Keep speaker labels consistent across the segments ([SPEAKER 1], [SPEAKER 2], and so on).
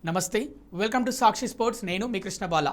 [SPEAKER 1] నమస్తే, welcome to Sakshi sports. నేను మీ కృష్ణ బాల.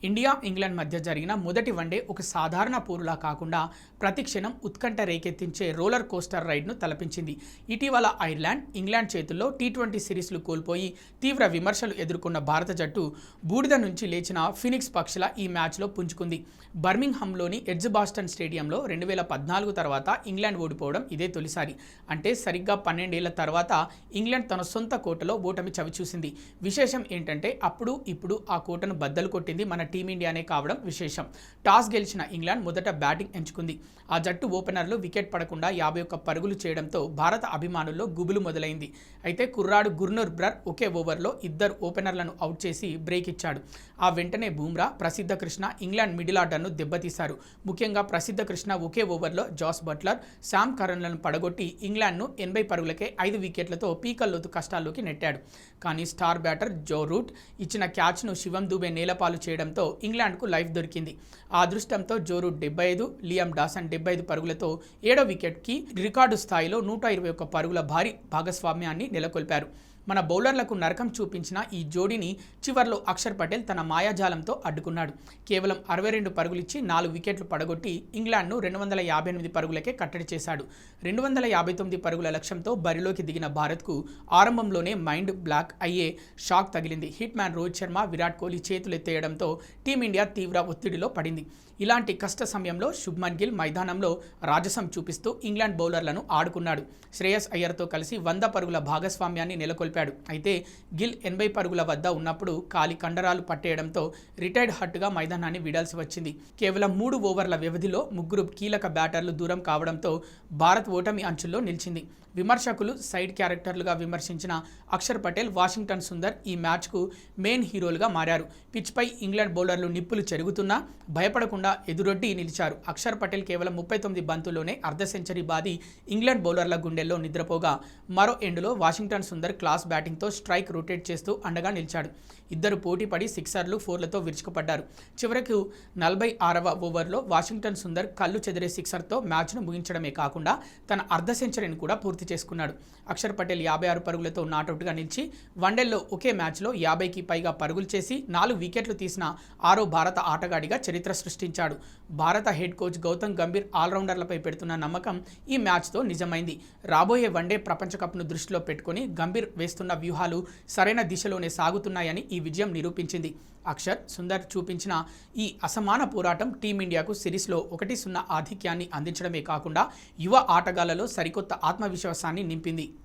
[SPEAKER 1] India England మధ్య జరిగిన మొదటి వన్డే ఒక సాధారణ పోరులా కాకుండా ప్రతిక్షణం ఉత్కంఠ రేకెత్తించే రోలర్ కోస్టర్ రైడ్ను తలపించింది. ఇటీవల ఐర్లాండ్, ఇంగ్లాండ్ చేతుల్లో టీ20 సిరీస్లు కోల్పోయి తీవ్ర విమర్శలు ఎదుర్కొన్న భారత జట్టు బూడిద నుంచి లేచిన ఫినిక్స్ పక్షుల ఈ మ్యాచ్లో పుంజుకుంది. బర్మింగ్హామ్లోని ఎడ్జ్బాస్టన్ స్టేడియంలో 2014 తర్వాత ఇంగ్లాండ్ ఓడిపోవడం ఇదే తొలిసారి. అంటే సరిగ్గా 12 ఏళ్ల తర్వాత ఇంగ్లాండ్ తన సొంత కోటలో ఓటమి చవిచూసింది. విశేషం ఏంటంటే అప్పుడు ఇప్పుడు ఆ కోటను బద్దలు కొట్టింది మన టీమిండియానే కావడం విశేషం. టాస్ గెలిచిన ఇంగ్లాండ్ మొదట బ్యాటింగ్ ఎంచుకుంది. ఆ జట్టు ఓపెనర్లు వికెట్ పడకుండా 51 పరుగులు చేయడంతో భారత అభిమానుల్లో గుబులు మొదలైంది. అయితే కుర్రాడు గుర్నూర్ బ్రర్ ఒకే ఓవర్లో ఇద్దరు ఓపెనర్లను అవుట్ చేసి బ్రేక్ ఇచ్చాడు. ఆ వెంటనే బూమ్రా, ప్రసిద్ధ కృష్ణ ఇంగ్లాండ్ మిడిల్ ఆర్డర్ను దెబ్బతీశారు. ముఖ్యంగా ప్రసిద్ధ కృష్ణ ఒకే ఓవర్లో జాస్ బట్లర్, శామ్ కరన్లను పడగొట్టి ఇంగ్లాండ్ను 80 పరుగులకే 5 వికెట్లతో పీకల్లోతు కష్టాల్లోకి నెట్టాడు. కానీ స్టార్ బ్యాటర్ జో రూట్ ఇచ్చిన క్యాచ్ను శివం దుబే నేలపాలు చేయడంతో ఇంగ్లాండ్కు లైఫ్ దొరికింది. ఆ అదృష్టంతో జో రూట్ 75, లియామ్ డాసన్ 75 పరుగులతో 7వ వికెట్కి రికార్డు స్థాయిలో 121 పరుగుల భారీ భాగస్వామ్యాన్ని నెలకొల్పారు. మన బౌలర్లకు నరకం చూపించిన ఈ జోడీని చివర్లో అక్షర్ పటేల్ తన మాయాజాలంతో అడ్డుకున్నాడు. కేవలం 62 పరుగులిచ్చి 4 వికెట్లు పడగొట్టి ఇంగ్లాండ్ను 258 పరుగులకే కట్టడి చేశాడు. 259 పరుగుల లక్ష్యంతో బరిలోకి దిగిన భారత్కు ఆరంభంలోనే మైండ్ బ్లాక్ అయ్యే షాక్ తగిలింది. హిట్ మ్యాన్ రోహిత్ శర్మ, విరాట్ కోహ్లీ చేతులెత్తేయడంతో టీమిండియా తీవ్ర ఒత్తిడిలో పడింది. ఇలాంటి కష్ట సమయంలో శుభ్మన్ గిల్ మైదానంలో రాజసం చూపిస్తూ ఇంగ్లాండ్ బౌలర్లను ఆడుకున్నాడు. శ్రేయస్ అయ్యర్తో కలిసి 100 పరుగుల భాగస్వామ్యాన్ని నెలకొల్పాడు. అయితే గిల్ 80 పరుగుల వద్ద ఉన్నప్పుడు కాలి కండరాలు పట్టేయడంతో రిటైర్డ్ హట్గా మైదానాన్ని వీడాల్సి వచ్చింది. కేవలం 3 ఓవర్ల వ్యవధిలో ముగ్గురు కీలక బ్యాటర్లు దూరం కావడంతో భారత్ ఓటమి అంచుల్లో నిలిచింది. విమర్శకులు సైడ్ క్యారెక్టర్లుగా విమర్శించిన అక్షర్ పటేల్, వాషింగ్టన్ సుందర్ ఈ మ్యాచ్కు మెయిన్ హీరోలుగా మారారు. పిచ్పై ఇంగ్లాండ్ బౌలర్లు నిప్పులు చెరుగుతున్నా భయపడకుండా ఎదురొడ్డి నిలిచారు. అక్షర్ పటేల్ కేవలం 39 బంతుల్లోనే అర్ధ సెంచరీ బాది ఇంగ్లాండ్ బౌలర్ల గుండెల్లో నిద్రపోగా మరో ఎండ్లో వాషింగ్టన్ సుందర్ క్లాస్ బ్యాటింగ్తో స్ట్రైక్ రొటేట్ చేస్తూ అండగా నిలిచాడు. ఇద్దరు పోటీపడి 6ర్లు, 4లతో విరుచుకుపడ్డారు. చివరకు 46వ ఓవర్లో వాషింగ్టన్ సుందర్ కళ్ళు చెదిరే 6ర్తో మ్యాచ్ను ముగించడమే కాకుండా తన అర్ధ సెంచరీని కూడా పూర్తి చేసుకున్నాడు. అక్షర్ పటేల్ 56 పరుగులతో నాటౌట్గా నిలిచి వన్డేల్లో ఒకే మ్యాచ్లో 50కి పైగా పరుగులు చేసి 4 వికెట్లు తీసిన 6వ భారత ఆటగాడిగా చరిత్ర సృష్టించాడు. భారత హెడ్ కోచ్ గౌతమ్ గంభీర్ ఆల్రౌండర్లపై పెడుతున్న నమ్మకం ఈ మ్యాచ్తో నిజమైంది. రాబోయే వన్డే ప్రపంచ కప్ను దృష్టిలో పెట్టుకుని గంభీర్ వేస్తున్న వ్యూహాలు సరైన దిశలోనే సాగుతున్నాయని ఈ విజయం నిరూపించింది. అక్షర్, సుందర్ చూపించిన ఈ అసమాన పోరాటం టీమిండియాకు సిరీస్లో 1-0 ఆధిక్యాన్ని అందించడమే కాకుండా యువ ఆటగాళ్లలో సరికొత్త ఆత్మవిశ్వాసాన్ని నింపింది.